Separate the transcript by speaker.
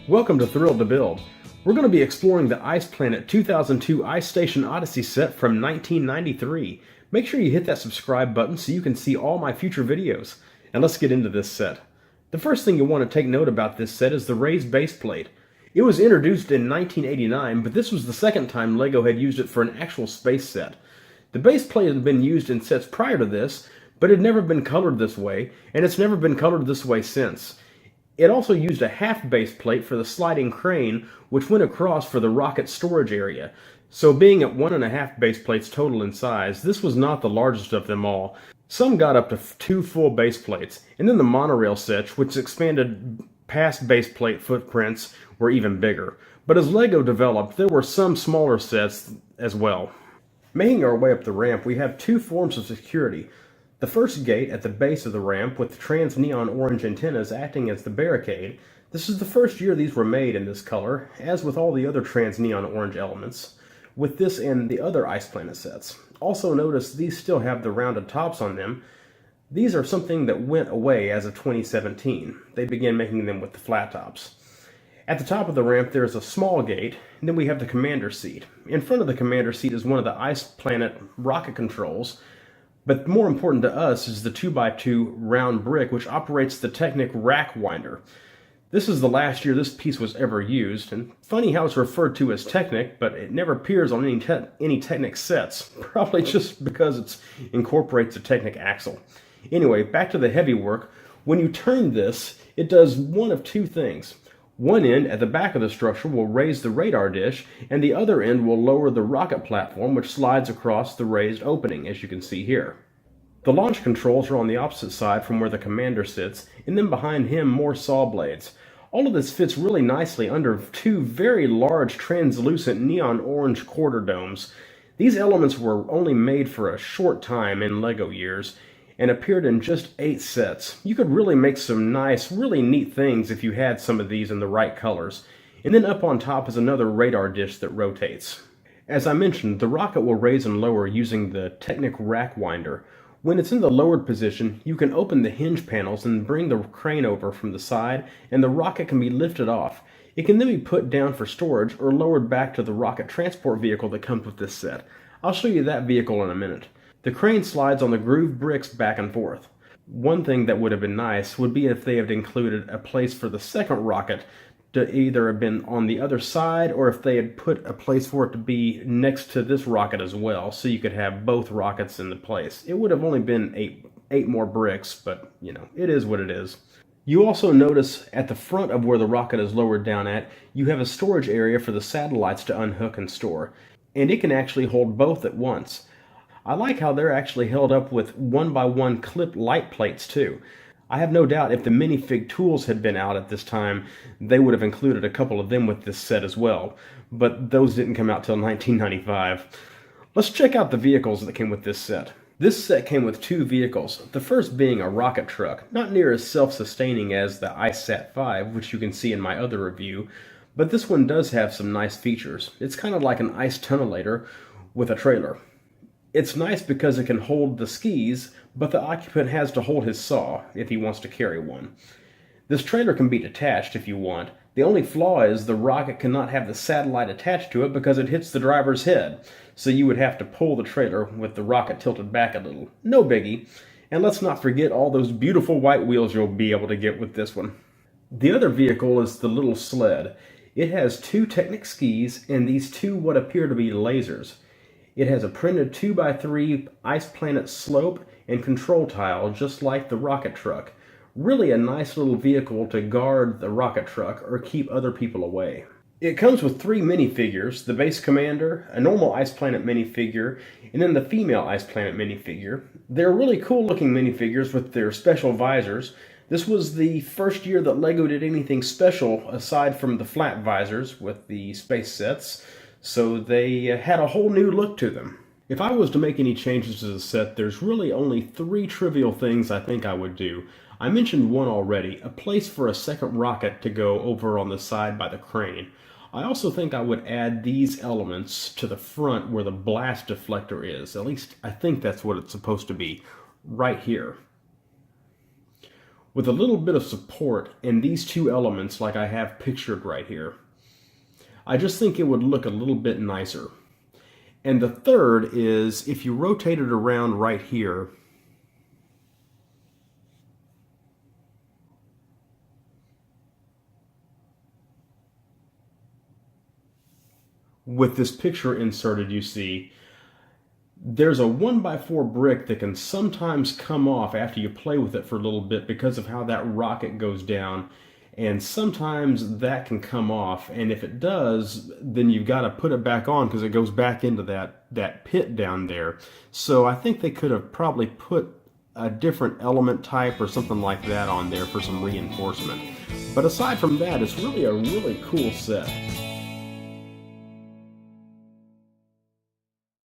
Speaker 1: Welcome to Thrilled to Build. We're going to be exploring the Ice Planet 2002 Ice Station Odyssey set from 1993. Make sure you hit that subscribe button so you can see all my future videos. And let's get into this set. The first thing you'll want to take note about this set is the raised base plate. It was introduced in 1989, but this was the second time LEGO had used it for an actual space set. The base plate had been used in sets prior to this, but it had never been colored this way, and it's never been colored this way since. It also used a half base plate for the sliding crane, which went across for the rocket storage area. So being at 1.5 base plates total in size, this was not the largest of them all. Some got up to 2 full base plates, and then the monorail sets, which expanded past base plate footprints, were even bigger. But as LEGO developed, there were some smaller sets as well. Making our way up the ramp, we have 2 forms of security. The first gate at the base of the ramp with the trans neon orange antennas acting as the barricade. This is the first year these were made in this color, as with all the other trans neon orange elements, with this and the other Ice Planet sets. Also notice these still have the rounded tops on them. These are something that went away as of 2017. They began making them with the flat tops. At the top of the ramp there is a small gate, and then we have the commander seat. In front of the commander seat is one of the Ice Planet rocket controls. But more important to us is the 2x2 round brick, which operates the Technic rack winder. This is the last year this piece was ever used, and funny how it's referred to as Technic, but it never appears on any Technic sets, probably just because it incorporates a Technic axle. Anyway, back to the heavy work. When you turn this, it does one of 2 things. One end at the back of the structure will raise the radar dish, and the other end will lower the rocket platform, which slides across the raised opening, as you can see here. The launch controls are on the opposite side from where the commander sits, and then behind him more saw blades. All of this fits really nicely under 2 very large translucent neon orange quarter domes. These elements were only made for a short time in LEGO years, and appeared in just 8 sets. You could really make some nice, really neat things if you had some of these in the right colors. And then up on top is another radar dish that rotates. As I mentioned, the rocket will raise and lower using the Technic rack winder. When it's in the lowered position, you can open the hinge panels and bring the crane over from the side, and the rocket can be lifted off. It can then be put down for storage or lowered back to the rocket transport vehicle that comes with this set. I'll show you that vehicle in a minute. The crane slides on the grooved bricks back and forth. One thing that would have been nice would be if they had included a place for the second rocket to either have been on the other side, or if they had put a place for it to be next to this rocket as well, so you could have both rockets in the place. It would have only been eight more bricks, but you know, it is what it is. You also notice at the front of where the rocket is lowered down at, you have a storage area for the satellites to unhook and store. And it can actually hold both at once. I like how they're actually held up with 1x1 clip light plates too. I have no doubt if the minifig tools had been out at this time, they would have included a couple of them with this set as well. But those didn't come out till 1995. Let's check out the vehicles that came with this set. This set came with 2 vehicles, the first being a rocket truck, not near as self-sustaining as the IceSat 5, which you can see in my other review, but this one does have some nice features. It's kind of like an ice tunnellator with a trailer. It's nice because it can hold the skis, but the occupant has to hold his saw if he wants to carry one. This trailer can be detached if you want. The only flaw is the rocket cannot have the satellite attached to it because it hits the driver's head, so you would have to pull the trailer with the rocket tilted back a little. No biggie. And let's not forget all those beautiful white wheels you'll be able to get with this one. The other vehicle is the little sled. It has 2 Technic skis and these 2 what appear to be lasers. It has a printed 2x3 Ice Planet slope and control tile, just like the rocket truck. Really a nice little vehicle to guard the rocket truck or keep other people away. It comes with 3 minifigures, the base commander, a normal Ice Planet minifigure, and then the female Ice Planet minifigure. They're really cool looking minifigures with their special visors. This was the first year that LEGO did anything special aside from the flat visors with the space sets. So they had a whole new look to them. If I was to make any changes to the set, there's really only 3 trivial things I think I would do. I mentioned one already, a place for a second rocket to go over on the side by the crane. I also think I would add these elements to the front where the blast deflector is. At least I think that's what it's supposed to be, right here. with a little bit of support in these two elements like I have pictured right here. I just think it would look a little bit nicer. And the third is if you rotate it around right here, with this picture inserted, you see, there's a 1x4 brick that can sometimes come off after you play with it for a little bit because of how that rocket goes down. And sometimes that can come off, and if it does, then you've got to put it back on because it goes back into that pit down there. So I think they could have probably put a different element type or something like that on there for some reinforcement. But aside from that, it's really a really cool set.